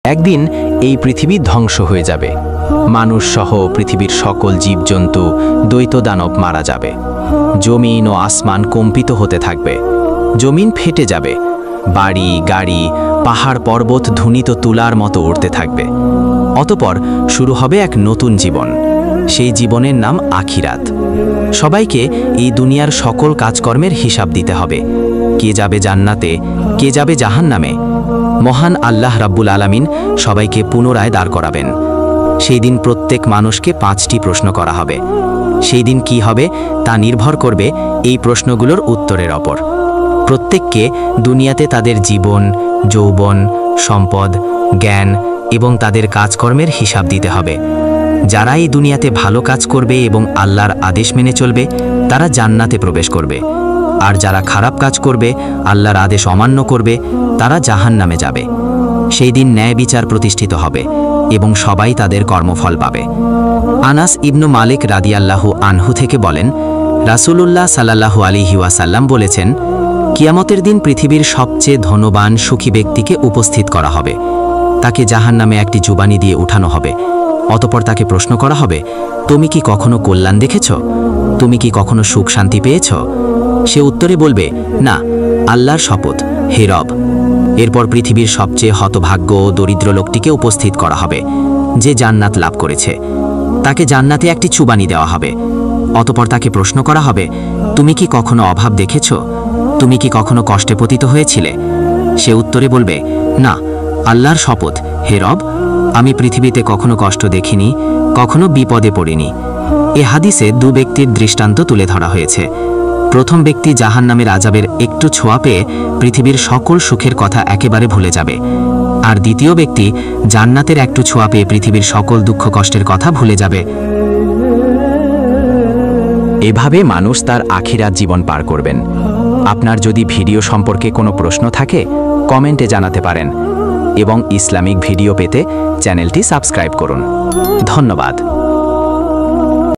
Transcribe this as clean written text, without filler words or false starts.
একদিন এই পৃথিবী ধ্বংস হয়ে যাবে। মানুষ সহ পৃথিবীর সকল জীবজন্তু, দ্বৈত দানব মারা যাবে। জমিন ও আসমান কম্পিত হতে থাকবে। জমিন ফেটে যাবে। বাড়ি, গাড়ি, পাহাড়, পর্বত ধ্বনিত তুলার মতো উড়তে থাকবে। অতঃপর শুরু হবে এক নতুন জীবন। সেই জীবনের নাম আখিরাত। সবাইকে এই দুনিয়ার সকল কাজকর্মের হিসাব দিতে হবে। কে যাবে জান্নাতে, কে যাবে জাহান্নামে। মহান আল্লাহ রাব্বুল আলামিন সবাইকে পুনরায় দাঁড় করাবেন। সেই দিন প্রত্যেক মানুষকে 5টি প্রশ্ন করা হবে। সেই দিন কি হবে তা নির্ভর করবে এই প্রশ্নগুলোর উত্তরের ওপর। প্রত্যেককে দুনিয়াতে তাদের জীবন, যৌবন, সম্পদ, জ্ঞান এবং তাদের কাজকর্মের হিসাব দিতে হবে। যারা এই দুনিয়াতে ভালো কাজ করবে এবং আল্লাহর আদেশ মেনে চলবে, তারা জান্নাতে প্রবেশ করবে। আর যারা খারাপ কাজ করবে, আল্লাহর আদেশ অমান্য করবে, তারা জাহান্নামে যাবে। সেই দিন ন্যায় বিচার প্রতিষ্ঠিত হবে এবং সবাই তাদের কর্মফল পাবে। আনাস ইবনু মালিক রাদিয়াল্লাহু আনহু থেকে বলেন, রাসূলুল্লাহ সাল্লাল্লাহু আলাইহি ওয়াসাল্লাম বলেছেন, কিয়ামতের দিন পৃথিবীর সবচেয়ে ধনবান সুখী ব্যক্তিকে উপস্থিত করা হবে। তাকে জাহান্নামে একটি জুবানি দিয়ে উঠানো হবে। অতঃপর তাকে প্রশ্ন করা হবে, তুমি কি কখনো কল্যাণ দেখেছ? তুমি কি কখনো সুখ শান্তি পেয়েছ? সে উত্তরে বলবে, না, আল্লাহর শপথ, হে রব। এরপর পৃথিবীর সবচেয়ে হতভাগ্য ও দরিদ্র লোকটিকে উপস্থিত করা হবে, যে জান্নাত লাভ করেছে। তাকে জান্নাতে একটি চুবানি দেওয়া হবে। অতঃপর তাকে প্রশ্ন করা হবে, তুমি কি কখনো অভাব দেখেছ? তুমি কি কখনো কষ্টে পতিত হয়েছিলে? সে উত্তরে বলবে, না, আল্লাহর শপথ, হে রব, আমি পৃথিবীতে কখনো কষ্ট দেখিনি, কখনো বিপদে পড়িনি। এ হাদিসে 2 ব্যক্তির দৃষ্টান্ত তুলে ধরা হয়েছে। প্রথম ব্যক্তি জাহান্নামের আযাবের একটু ছোঁয়া পেয়ে পৃথিবীর সকল সুখের কথা একেবারে ভুলে যাবে। আর দ্বিতীয় ব্যক্তি জান্নাতের একটু ছোঁয়া পেয়ে পৃথিবীর সকল দুঃখ কষ্টের কথা ভুলে যাবে। এভাবে মানুষ তার আখিরাত জীবন পার করবেন। আপনার যদি ভিডিও সম্পর্কে কোনো প্রশ্ন থাকে, কমেন্টে জানাতে পারেন এবং ইসলামিক ভিডিও পেতে চ্যানেলটি সাবস্ক্রাইব করুন। ধন্যবাদ।